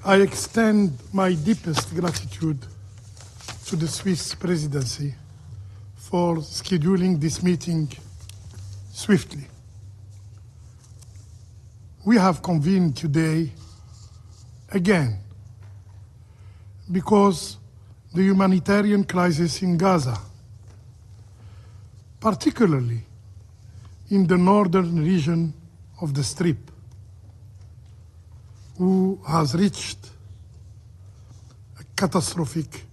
I extend my deepest gratitude to the Swiss presidency for scheduling this meeting swiftly. We have convened today again because the humanitarian crisis in Gaza, particularly in the northern region of the Strip, who has reached a catastrophic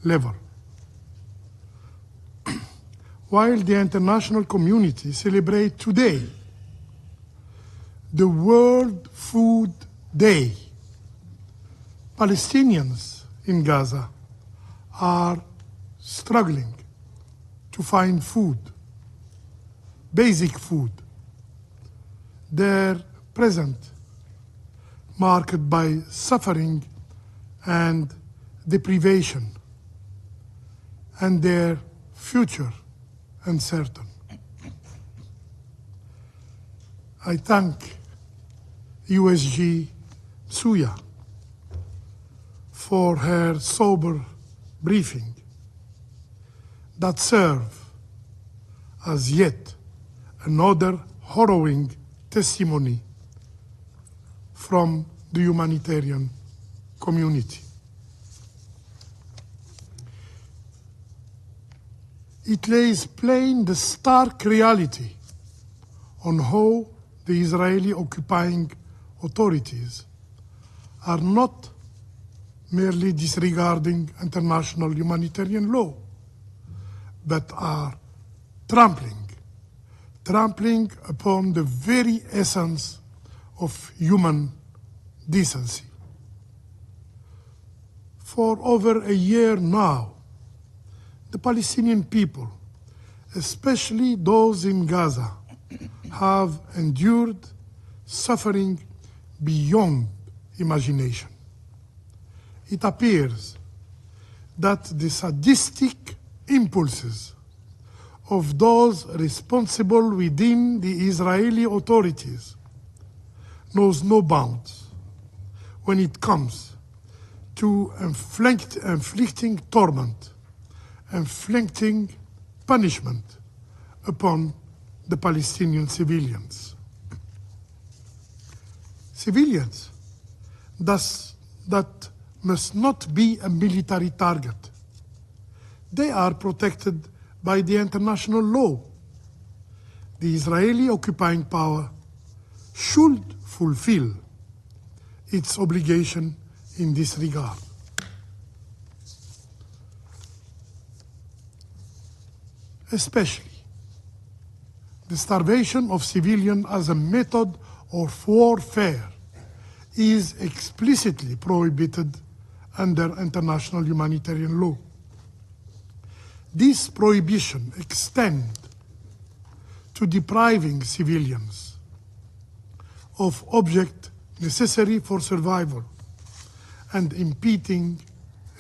level. While the international community celebrates today the World Food Day, Palestinians in Gaza are struggling to find food, basic food. Their present marked by suffering and deprivation, and their future uncertain. I thank USG Suya for her sober briefing that serve as yet another harrowing testimony from the humanitarian community. It lays plain the stark reality on how the Israeli occupying authorities are not merely disregarding international humanitarian law, but are trampling upon the very essence of human decency. For over a year now, the Palestinian people, especially those in Gaza, have endured suffering beyond imagination. It appears that the sadistic impulses of those responsible within the Israeli authorities knows no bounds when it comes to inflicting torment, inflicting punishment upon the Palestinian civilians. Civilians that must not be a military target. They are protected by the international law. The Israeli occupying power should fulfill its obligation in this regard. Especially the starvation of civilians as a method of warfare is explicitly prohibited under international humanitarian law. This prohibition extends to depriving civilians of objects necessary for survival and impeding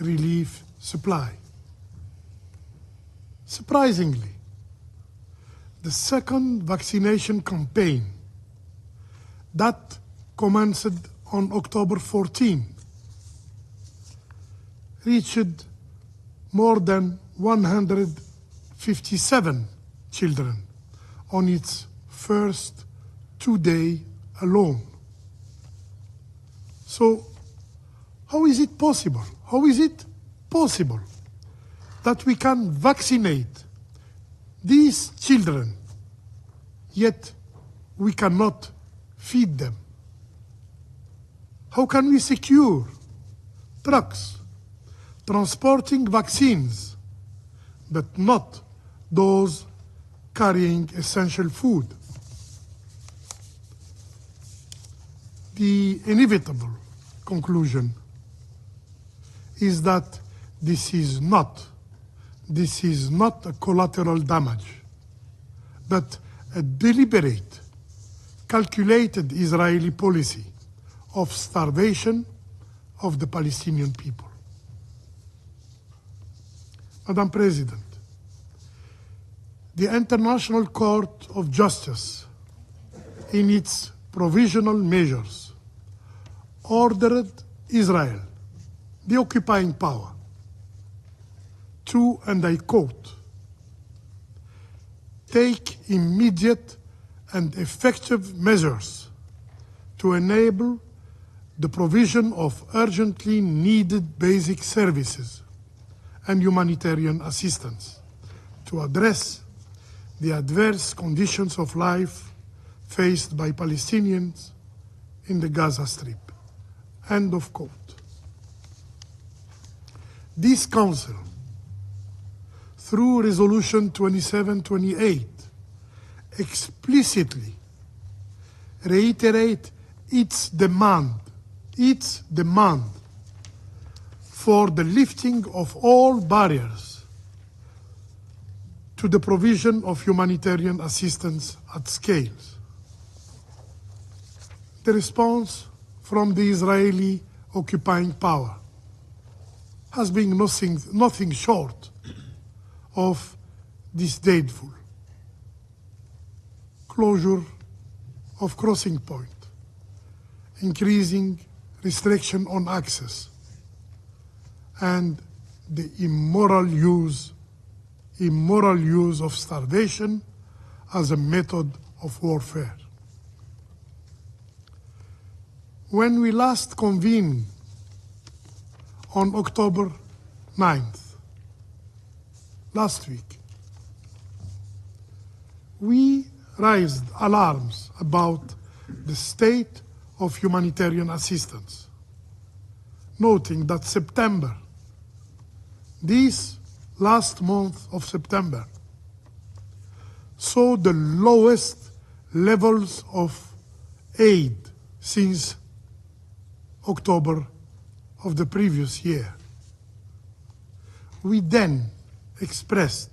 relief supply. Surprisingly, the second vaccination campaign that commenced on October 14 reached more than 157 children on its first 2 days alone. So, how is it possible? How is it possible that we can vaccinate these children, yet we cannot feed them? How can we secure trucks transporting vaccines, but not those carrying essential food? The inevitable conclusion is that this is not a collateral damage, but a deliberate, calculated Israeli policy of starvation of the Palestinian people. Madam President, the International Court of Justice, in its provisional measures, ordered Israel, the occupying power, to, and I quote, take immediate and effective measures to enable the provision of urgently needed basic services and humanitarian assistance to address the adverse conditions of life faced by Palestinians in the Gaza Strip. End of quote. This Council, through Resolution 2728, explicitly reiterate its demand for the lifting of all barriers to the provision of humanitarian assistance at scale. The response from the Israeli occupying power has been nothing short of disdainful. Closure of crossing point, increasing restriction on access, and the immoral use of starvation as a method of warfare. When we last convened on October 9th, last week, we raised alarms about the state of humanitarian assistance, noting that September, this last month of September, saw the lowest levels of aid since October of the previous year. We then expressed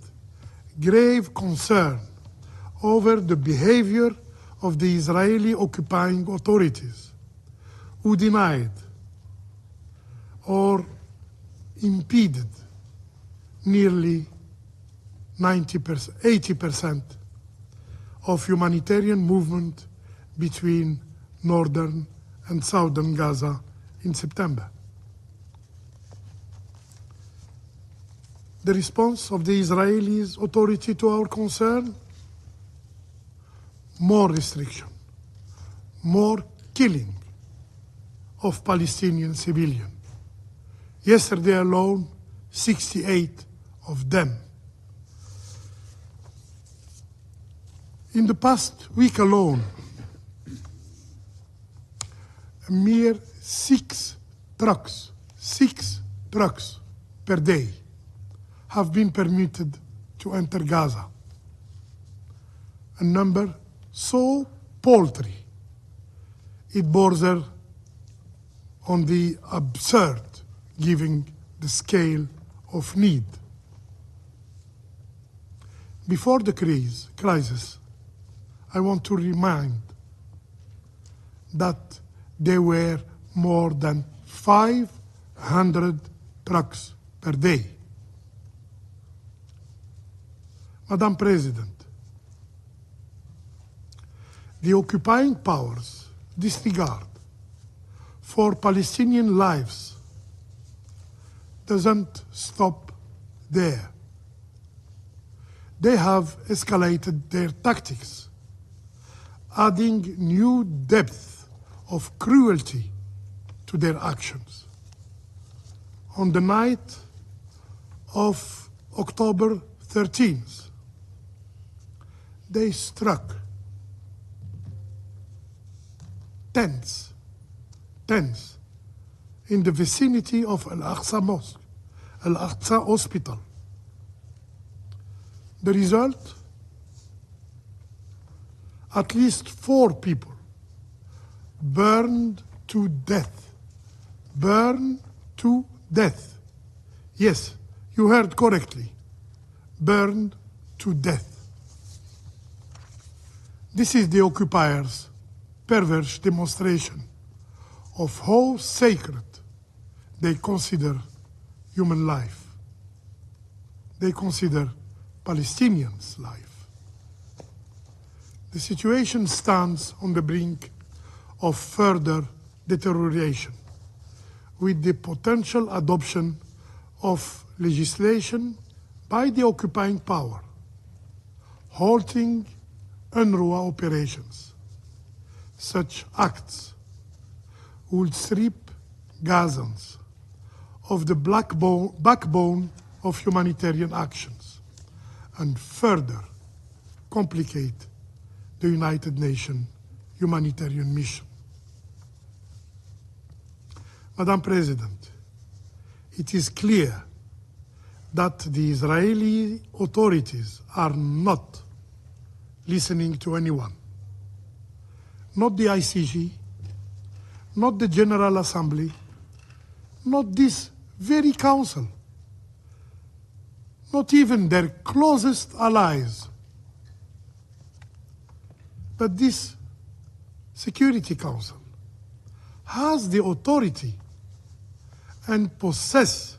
grave concern over the behavior of the Israeli occupying authorities, who denied or impeded nearly 80% of humanitarian movement between northern and southern Gaza in September. The response of the Israeli authority to our concern? More restriction, more killing of Palestinian civilians. Yesterday alone, 68 of them. In the past week alone, a mere 6 trucks per day have been permitted to enter Gaza. A number so paltry, it borders on the absurd, given the scale of need. Before the crisis, I want to remind that there were more than 500 trucks per day. Madam President, the occupying powers' disregard for Palestinian lives doesn't stop there. They have escalated their tactics, adding new depth of cruelty to their actions. On the night of October 13th, they struck tents in the vicinity of Al-Aqsa Mosque, Al-Aqsa Hospital. The result? At least 4 people burned to death. Burned to death. Yes, you heard correctly. Burned to death. This is the occupiers' perverse demonstration of how sacred they consider human life. They consider Palestinians' life. The situation stands on the brink of further deterioration, with the potential adoption of legislation by the occupying power, halting UNRWA operations. Such acts would strip Gazans of the backbone of humanitarian actions and further complicate the United Nations humanitarian mission. Madam President, it is clear that the Israeli authorities are not listening to anyone, not the ICG, not the General Assembly, not this very council, not even their closest allies, but this Security Council has the authority and possess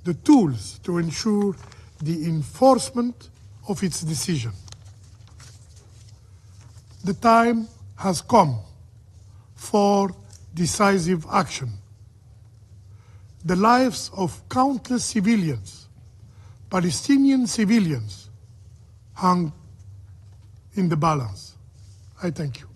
the tools to ensure the enforcement of its decision. The time has come for decisive action. The lives of countless civilians, Palestinian civilians, hung in the balance. I thank you.